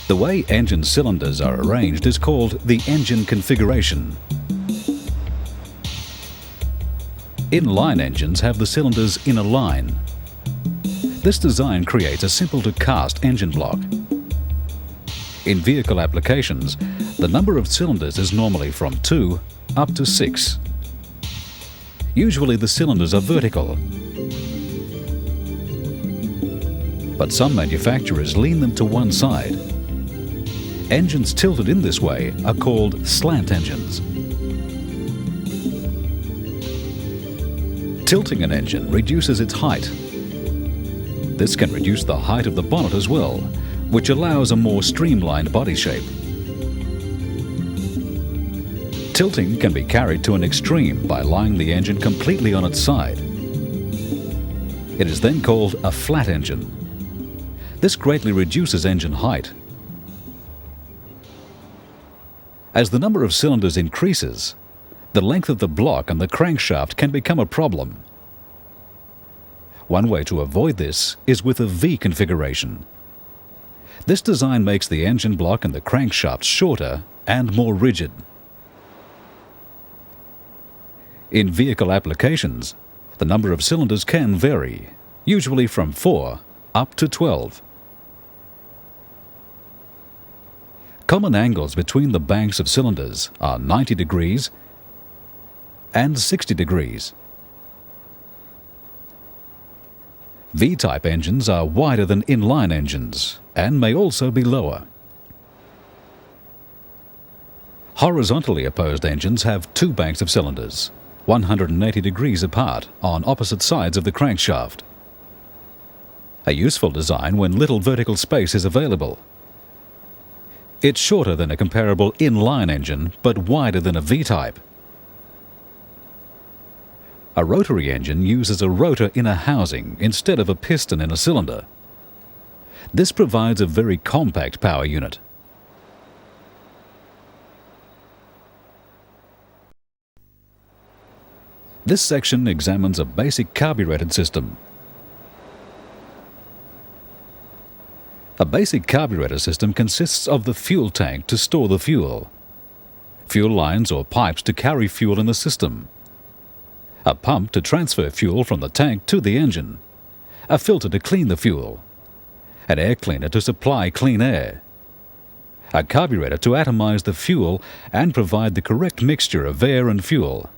The way engine cylinders are arranged is called the engine configuration. Inline engines have the cylinders in a line. This design creates a simple-to-cast engine block. In vehicle applications, the number of cylinders is normally from 2 up to 6. Usually the cylinders are vertical, but some manufacturers lean them to one side. Engines tilted in this way are called slant engines. Tilting an engine reduces its height. This can reduce the height of the bonnet as well, which allows a more streamlined body shape. Tilting can be carried to an extreme by lying the engine completely on its side. It is then called a flat engine. This greatly reduces engine height. As the number of cylinders increases, the length of the block and the crankshaft can become a problem. One way to avoid this is with a V configuration. This design makes the engine block and the crankshaft shorter and more rigid. In vehicle applications, the number of cylinders can vary, usually from 4 up to 12. Common angles between the banks of cylinders are 90 degrees and 60 degrees. V-type engines are wider than inline engines and may also be lower. Horizontally opposed engines have 2 banks of cylinders, 180 degrees apart on opposite sides of the crankshaft. A useful design when little vertical space is available. It's shorter than a comparable inline engine, but wider than a V-type. A rotary engine uses a rotor in a housing instead of a piston in a cylinder. This provides a very compact power unit. This section examines a basic carbureted system. A basic carburetor system consists of the fuel tank to store the fuel, fuel lines or pipes to carry fuel in the system, a pump to transfer fuel from the tank to the engine, a filter to clean the fuel, an air cleaner to supply clean air, a carburetor to atomize the fuel and provide the correct mixture of air and fuel,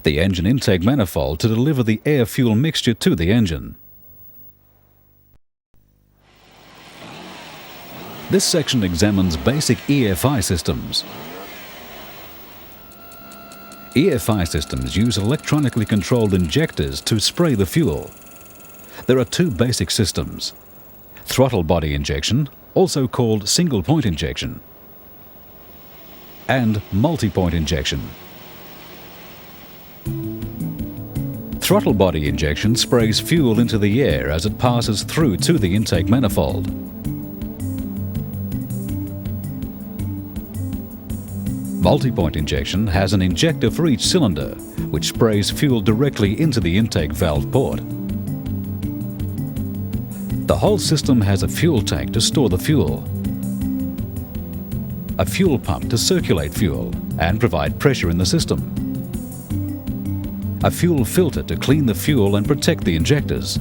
the engine intake manifold to deliver the air-fuel mixture to the engine. This section examines basic EFI systems. EFI systems use electronically controlled injectors to spray the fuel. There are 2 basic systems: throttle body injection, also called single-point injection, and multi-point injection. Throttle body injection sprays fuel into the air as it passes through to the intake manifold. Multi-point injection has an injector for each cylinder, which sprays fuel directly into the intake valve port. The whole system has a fuel tank to store the fuel, a fuel pump to circulate fuel and provide pressure in the system, a fuel filter to clean the fuel and protect the injectors,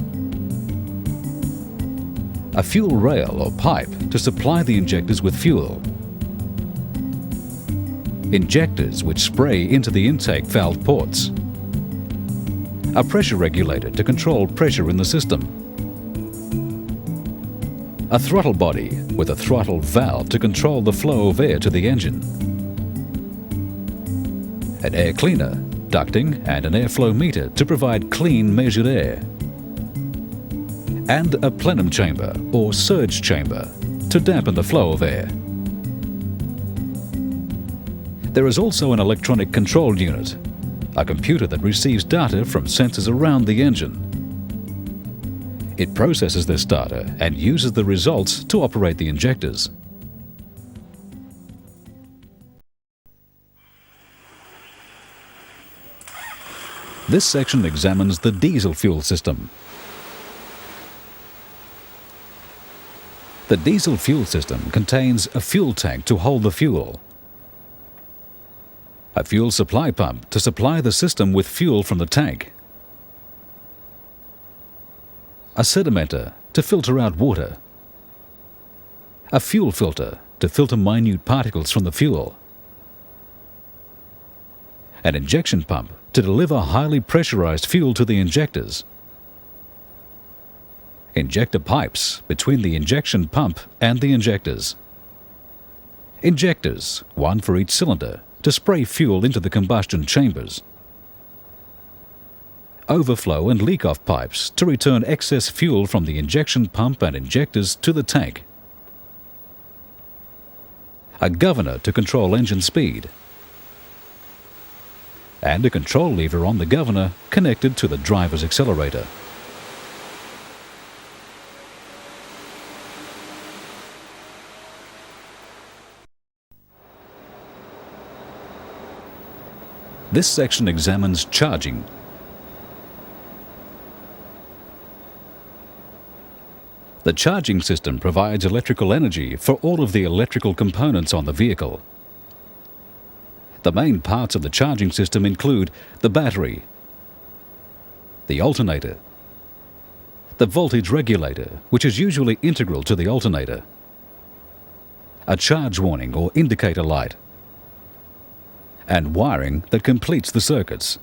a fuel rail or pipe to supply the injectors with fuel, injectors which spray into the intake valve ports, a pressure regulator to control pressure in the system, a throttle body with a throttle valve to control the flow of air to the engine, an air cleaner, ducting and an airflow meter to provide clean measured air, and a plenum chamber or surge chamber to dampen the flow of air. There is also an electronic control unit, a computer that receives data from sensors around the engine. It processes this data and uses the results to operate the injectors. This section examines the diesel fuel system. The diesel fuel system contains a fuel tank to hold the fuel, a fuel supply pump to supply the system with fuel from the tank, a sedimenter to filter out water, a fuel filter to filter minute particles from the fuel, an injection pump to deliver highly pressurized fuel to the injectors, injector pipes between the injection pump and the injectors, injectors, one for each cylinder, to spray fuel into the combustion chambers, overflow and leak-off pipes to return excess fuel from the injection pump and injectors to the tank, a governor to control engine speed, and a control lever on the governor connected to the driver's accelerator. This section examines charging. The charging system provides electrical energy for all of the electrical components on the vehicle. The main parts of the charging system include the battery, the alternator, the voltage regulator, which is usually integral to the alternator, a charge warning or indicator light, and wiring that completes the circuits.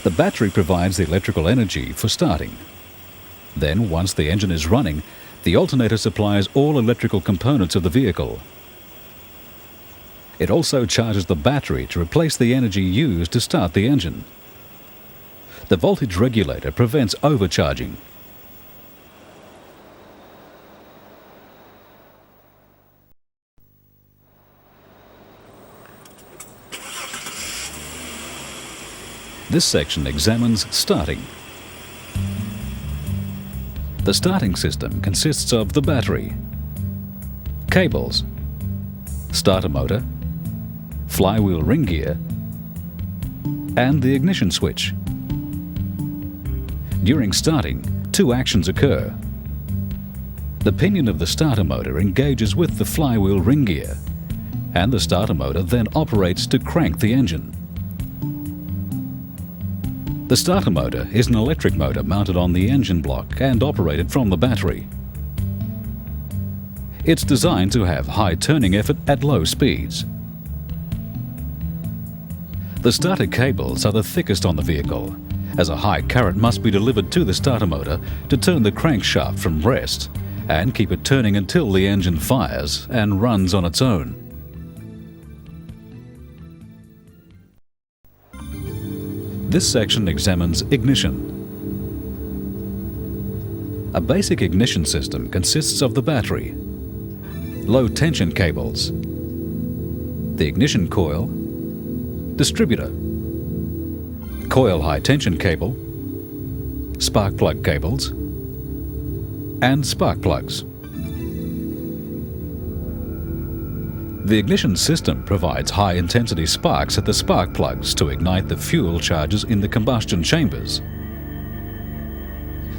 The battery provides the electrical energy for starting. Then, once the engine is running, the alternator supplies all electrical components of the vehicle. It also charges the battery to replace the energy used to start the engine. The voltage regulator prevents overcharging. This section examines starting. The starting system consists of the battery, cables, starter motor, flywheel ring gear, and the ignition switch. During starting, two actions occur. The pinion of the starter motor engages with the flywheel ring gear, and the starter motor then operates to crank the engine. The starter motor is an electric motor mounted on the engine block and operated from the battery. It's designed to have high turning effort at low speeds. The starter cables are the thickest on the vehicle, as a high current must be delivered to the starter motor to turn the crankshaft from rest and keep it turning until the engine fires and runs on its own. This section examines ignition. A basic ignition system consists of the battery, low tension cables, the ignition coil, distributor, coil high tension cable, spark plug cables, and spark plugs. The ignition system provides high-intensity sparks at the spark plugs to ignite the fuel charges in the combustion chambers.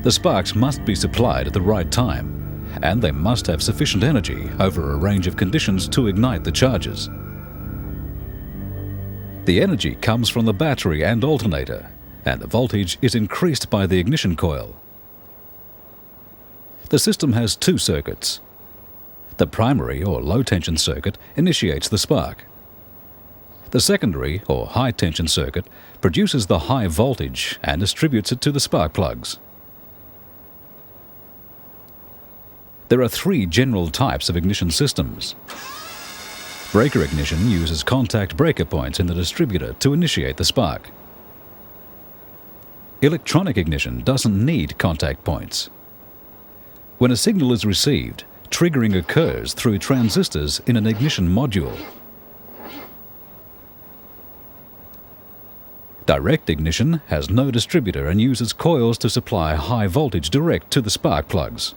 The sparks must be supplied at the right time, and they must have sufficient energy over a range of conditions to ignite the charges. The energy comes from the battery and alternator, and the voltage is increased by the ignition coil. The system has two circuits. The primary or low-tension circuit initiates the spark. The secondary or high-tension circuit produces the high voltage and distributes it to the spark plugs. There are three general types of ignition systems. Breaker ignition uses contact breaker points in the distributor to initiate the spark. Electronic ignition doesn't need contact points. When a signal is received, triggering occurs through transistors in an ignition module. Direct ignition has no distributor and uses coils to supply high voltage direct to the spark plugs.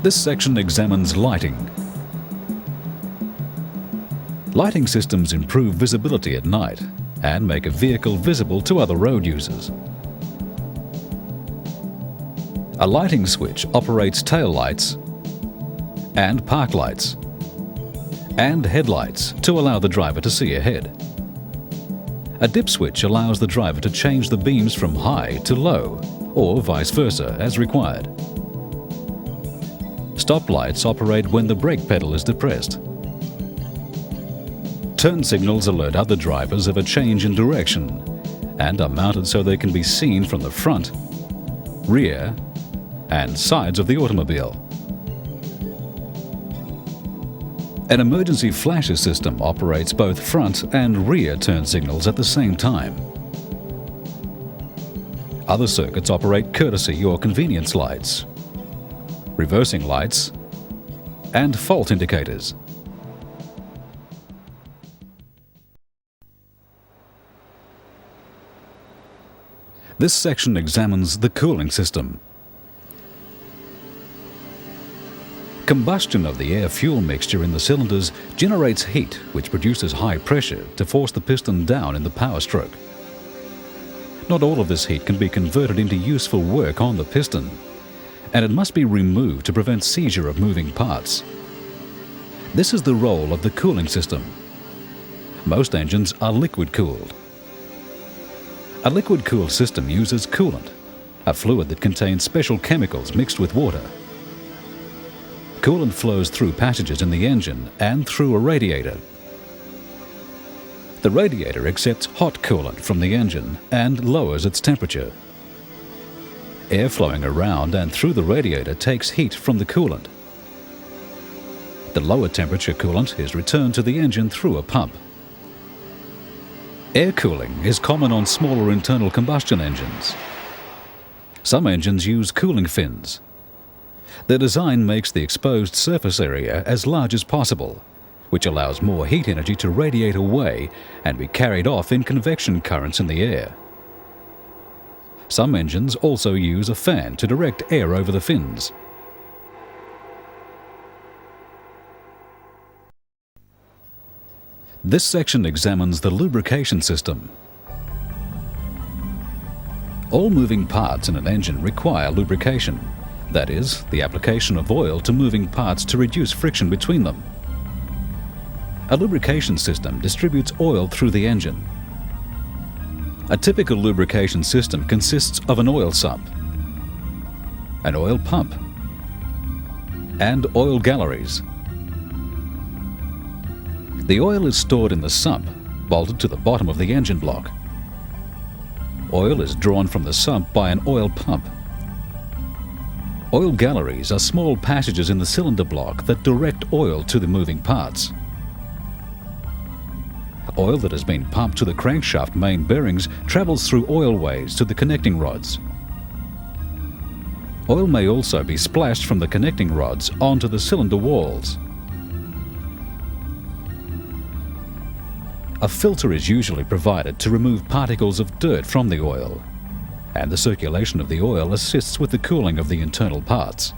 This section examines lighting. Lighting systems improve visibility at night and make a vehicle visible to other road users. A lighting switch operates tail lights and park lights and headlights to allow the driver to see ahead. A dip switch allows the driver to change the beams from high to low, or vice versa as required. Stop lights operate when the brake pedal is depressed. Turn signals alert other drivers of a change in direction and are mounted so they can be seen from the front, rear, and sides of the automobile. An emergency flasher system operates both front and rear turn signals at the same time. Other circuits operate courtesy or convenience lights, reversing lights, and fault indicators. This section examines the cooling system. Combustion of the air-fuel mixture in the cylinders generates heat, which produces high pressure to force the piston down in the power stroke. Not all of this heat can be converted into useful work on the piston, and it must be removed to prevent seizure of moving parts. This is the role of the cooling system. Most engines are liquid-cooled. A liquid-cooled system uses coolant, a fluid that contains special chemicals mixed with water. Coolant flows through passages in the engine and through a radiator. The radiator accepts hot coolant from the engine and lowers its temperature. Air flowing around and through the radiator takes heat from the coolant. The lower temperature coolant is returned to the engine through a pump. Air cooling is common on smaller internal combustion engines. Some engines use cooling fins. Their design makes the exposed surface area as large as possible, which allows more heat energy to radiate away and be carried off in convection currents in the air. Some engines also use a fan to direct air over the fins. This section examines the lubrication system. All moving parts in an engine require lubrication. That is, the application of oil to moving parts to reduce friction between them. A lubrication system distributes oil through the engine. A typical lubrication system consists of an oil sump, an oil pump, and oil galleries. The oil is stored in the sump, bolted to the bottom of the engine block. Oil is drawn from the sump by an oil pump. Oil galleries are small passages in the cylinder block that direct oil to the moving parts. Oil that has been pumped to the crankshaft main bearings travels through oil ways to the connecting rods. Oil may also be splashed from the connecting rods onto the cylinder walls. A filter is usually provided to remove particles of dirt from the oil, and the circulation of the oil assists with the cooling of the internal parts.